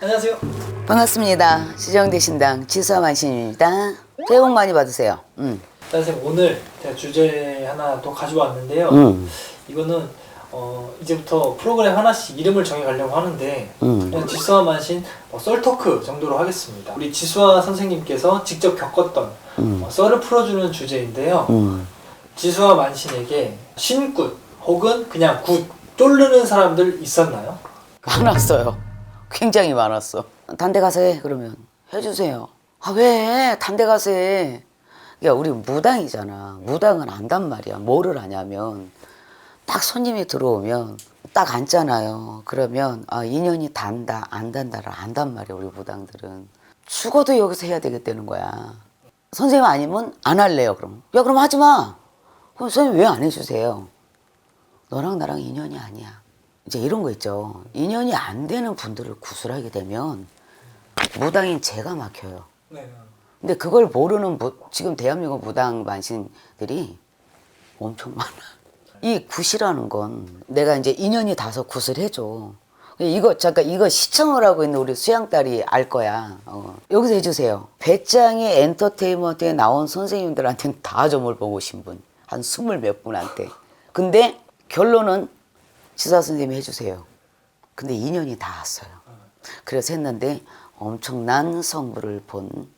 안녕하세요. 반갑습니다. 시정대신당 지수만신입니다. 새해 복 많이 받으세요. 선생님, 오늘 제가 주제 하나 또 가지고 왔는데요. 이거는 이제부터 프로그램 하나씩 이름을 정해가려고 하는데 그냥 지수와 만신 썰토크 정도로 하겠습니다. 우리 지수와 선생님께서 직접 겪었던 썰을 풀어주는 주제인데요. 지수와 만신에게 신굿 혹은 그냥 굿 쫄르는 사람들 있었나요? 많았어요. 굉장히 많았어. 단대 가서 해 그러면 해주세요. 아 왜 단대 가서 해. 야 우리 무당이잖아. 무당은 안단 말이야. 뭐를 하냐면 딱 손님이 들어오면 딱 앉잖아요. 그러면 아 인연이 단다 안 단다를 안단 말이야. 우리 무당들은 죽어도 여기서 해야 되겠다는 거야. 선생님 아니면 안 할래요. 그럼 야 그럼 하지 마. 그럼 선생님 왜 안 해주세요? 너랑 나랑 인연이 아니야. 이제 이런 거 있죠. 인연이 안 되는 분들을 구술하게 되면 무당인 제가 막혀요. 네. 근데 그걸 모르는 지금 대한민국 무당 만신들이 엄청 많아. 이 굿이라는 건 내가 이제 인연이 닿아서 굿을 해줘. 이거 잠깐 이거 시청을 하고 있는 우리 수양딸이 알 거야. 여기서 해주세요. 배짱이 엔터테인먼트에 나온 선생님들한테는 다 점을 보고 오신 분. 한 20몇 분한테. 근데 결론은 지사 선생님이 해주세요. 근데 인연이 닿았어요. 그래서 했는데 엄청난 성부를 본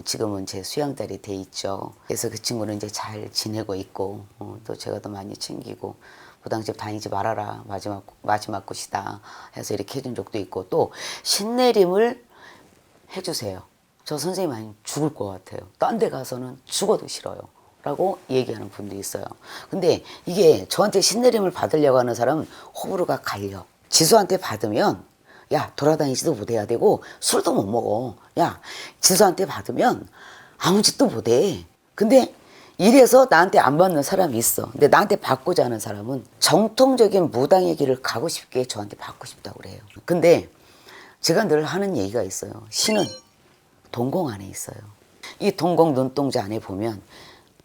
지금은 제 수양딸이 돼 있죠. 그래서 그 친구는 이제 잘 지내고 있고 또 제가 더 많이 챙기고 무당집 다니지 말아라 마지막 곳이다 해서 이렇게 해준 적도 있고 또 신내림을 해주세요. 저 선생님 아니면 죽을 것 같아요. 딴 데 가서는 죽어도 싫어요 라고 얘기하는 분도 있어요. 근데 이게 저한테 신내림을 받으려고 하는 사람은 호불호가 갈려. 지수한테 받으면 야 돌아다니지도 못해야 되고 술도 못 먹어. 야 지수한테 받으면 아무 짓도 못해. 근데 이래서 나한테 안 받는 사람이 있어. 근데 나한테 받고자 하는 사람은 정통적인 무당의 길을 가고 싶게 저한테 받고 싶다고 그래요. 근데 제가 늘 하는 얘기가 있어요. 신은 동공 안에 있어요. 이 동공 눈동자 안에 보면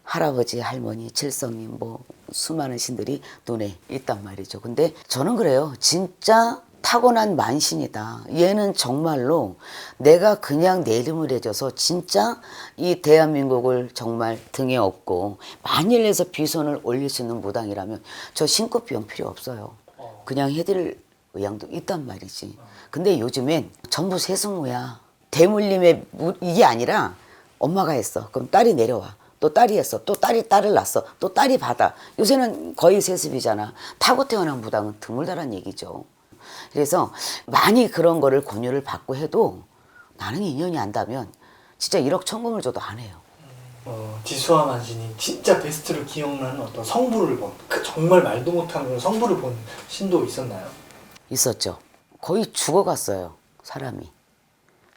할아버지, 할머니, 칠성님 뭐 수많은 신들이 눈에 있단 말이죠. 근데 저는 그래요. 진짜 타고난 만신이다. 얘는 정말로 내가 그냥 내 이름을 해줘서 진짜 이 대한민국을 정말 등에 업고 만일에서 비선을 올릴 수 있는 무당이라면 저 신급 비용 필요 없어요. 그냥 해드릴 의향도 있단 말이지. 근데 요즘엔 전부 세승무야. 대물림의 이게 아니라 엄마가 했어. 그럼 딸이 내려와. 또 딸이 했어. 또 딸이 딸을 낳았어. 또 딸이 받아. 요새는 거의 세습이잖아. 타고 태어난 무당은 드물다란 얘기죠. 그래서 많이 그런 거를 권유를 받고 해도 나는 인연이 안다면 진짜 1억 천금을 줘도 안 해요. 지수와 만신이 진짜 베스트로 기억나는 어떤 성부를 본, 정말 말도 못하는 그런 성부를 본 신도 있었나요? 있었죠. 거의 죽어갔어요. 사람이.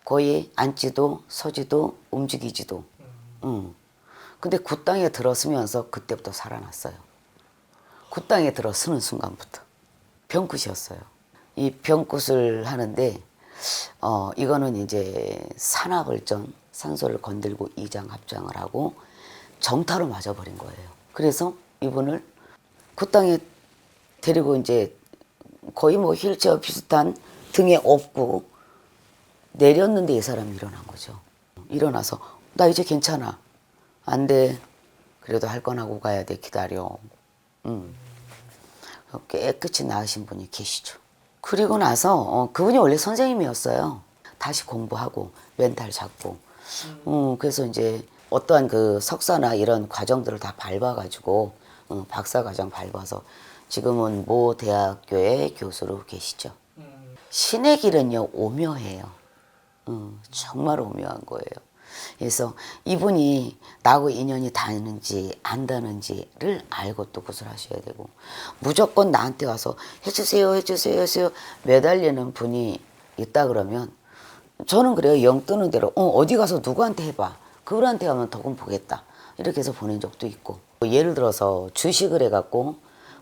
거의 앉지도 서지도 움직이지도. 근데 굿 땅에 들어서면서 그때부터 살아났어요. 굿 땅에 들어서는 순간부터. 병굿이었어요. 이 병굿을 하는데 이거는 이제 산화벌전 산소를 건들고 이장 합장을 하고 정타로 맞아버린 거예요. 그래서 이분을 굿 땅에 데리고 이제 거의 뭐 휠체어 비슷한 등에 업고 내렸는데 이 사람이 일어난 거죠. 일어나서 나 이제 괜찮아. 안 돼. 그래도 할 건 하고 가야 돼. 기다려. 깨끗이 나으신 분이 계시죠. 그리고 나서 그분이 원래 선생님이었어요. 다시 공부하고 멘탈 잡고. 그래서 이제 어떠한 그 석사나 이런 과정들을 다 밟아가지고 박사 과정 밟아서 지금은 모 대학교의 교수로 계시죠. 신의 길은요 오묘해요. 정말 오묘한 거예요. 그래서 이분이 나하고 인연이 닿는지 안 닿는지를 알고 또 구슬하셔야 되고 무조건 나한테 와서 해주세요 해주세요 해주세요 매달리는 분이 있다 그러면 저는 그래요. 영 뜨는 대로 어디 가서 누구한테 해봐. 그분한테 하면 덕은 보겠다. 이렇게 해서 보낸 적도 있고 예를 들어서 주식을 해갖고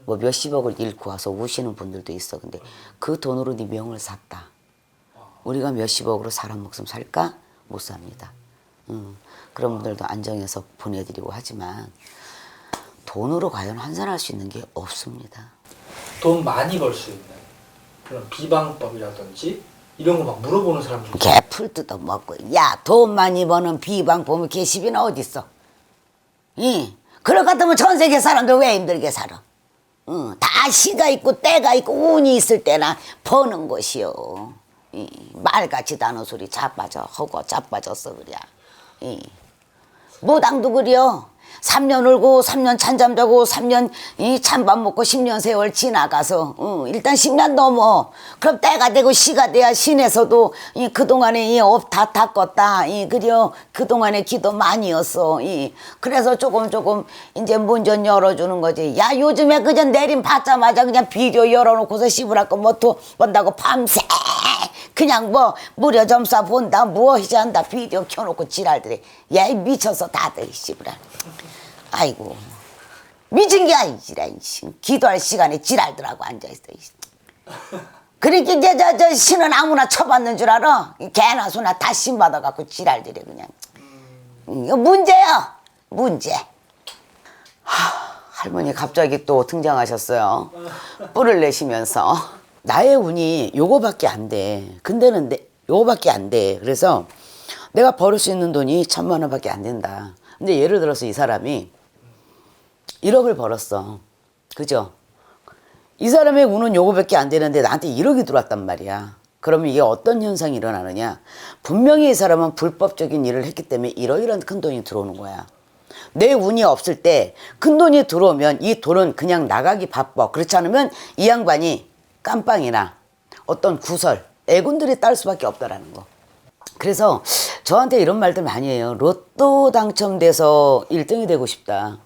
뭐 몇십억을 잃고 와서 우시는 분들도 있어. 근데 그 돈으로 네 명을 샀다. 우리가 몇십억으로 사람 목숨 살까? 못 삽니다. 그런 분들도 안정해서 보내드리고 하지만 돈으로 과연 환산할 수 있는 게 없습니다. 돈 많이 벌 수 있는 그런 비방법이라든지 이런 거 막 물어보는 사람들. 개 풀 뜯어 먹고. 야, 돈 많이 버는 비방 보면 개십이나 어딨어. 그럴 것 같으면 전 세계 사람들 왜 힘들게 살아? 다 시가 있고 때가 있고 운이 있을 때나 버는 것이요. 말 같지도 않은 소리 자빠져 하고 자빠졌어 그래. 무당도 그려. 3년 울고 3년 찬잠 자고 3년 찬밥 먹고 10년 세월 지나가서 일단 10년 넘어. 그럼 때가 되고 시가 돼야 신에서도 그동안에 업 다 닦았다. 그려 그동안에 기도 많이 했어. 그래서 조금 이제 문 좀 열어주는 거지. 야, 요즘에 그냥 내림 받자마자 그냥 비디오 열어놓고서 씹으라고 뭐또 본다고 밤새 그냥 뭐 무료 점사 본다 무엇이지 한다 비디오 켜놓고 지랄들이. 야, 미쳐서 다들 씹으라. 아이고, 미친 게 아니지라. 기도할 시간에 지랄들하고 앉아있어. 그러니까 이제 저 신은 아무나 쳐받는 줄 알아. 개나 소나 다 신받아갖고 지랄들이 그냥. 이거 문제야, 문제. 할머니 갑자기 또 등장하셨어요. 뿔을 내시면서. 나의 운이 요거밖에 안 돼. 근데는 요거밖에 안 돼. 그래서 내가 벌을 수 있는 돈이 1,000만 원밖에 안 된다. 근데 예를 들어서 이 사람이 1억을 벌었어. 그죠? 이 사람의 운은 요거밖에 안 되는데 나한테 1억이 들어왔단 말이야. 그러면 이게 어떤 현상이 일어나느냐? 분명히 이 사람은 불법적인 일을 했기 때문에 이러이러한 큰 돈이 들어오는 거야. 내 운이 없을 때 큰 돈이 들어오면 이 돈은 그냥 나가기 바빠. 그렇지 않으면 이 양반이 깜빵이나 어떤 구설, 애군들이 딸 수밖에 없다라는 거. 그래서 저한테 이런 말들 많이 해요. 로또 당첨돼서 1등이 되고 싶다.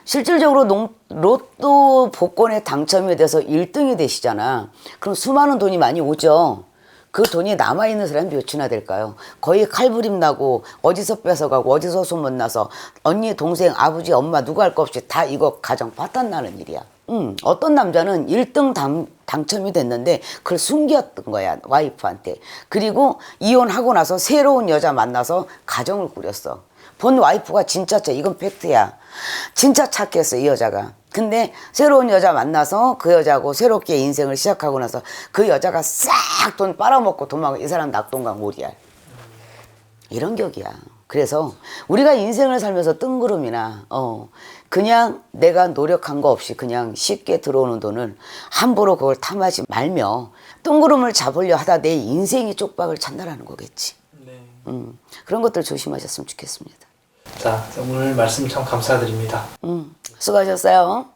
실질적으로 로또 복권에 당첨이 돼서 1등이 되시잖아. 그럼 수많은 돈이 많이 오죠. 그 돈이 남아있는 사람이 몇이나 될까요? 거의 칼부림 나고 어디서 뺏어가고 어디서 소문나서 언니, 동생, 아버지, 엄마 누구 할 것 없이 다 이거 가정 파탄 나는 일이야. 어떤 남자는 1등 당첨이 됐는데 그걸 숨겼던 거야, 와이프한테. 그리고 이혼하고 나서 새로운 여자 만나서 가정을 꾸렸어. 본 와이프가 진짜 이건 팩트야. 진짜 착했어, 이 여자가. 근데 새로운 여자 만나서 그 여자하고 새롭게 인생을 시작하고 나서 그 여자가 싹 돈 빨아먹고 도망가. 이 사람 낙동강물이야. 이런 격이야. 그래서 우리가 인생을 살면서 뜬구름이나 그냥 내가 노력한 거 없이 그냥 쉽게 들어오는 돈을 함부로 그걸 탐하지 말며 뜬구름을 잡으려 하다 내 인생이 쪽박을 찬다라는 거겠지. 네. 그런 것들 조심하셨으면 좋겠습니다. 자, 오늘 말씀 참 감사드립니다. 수고하셨어요.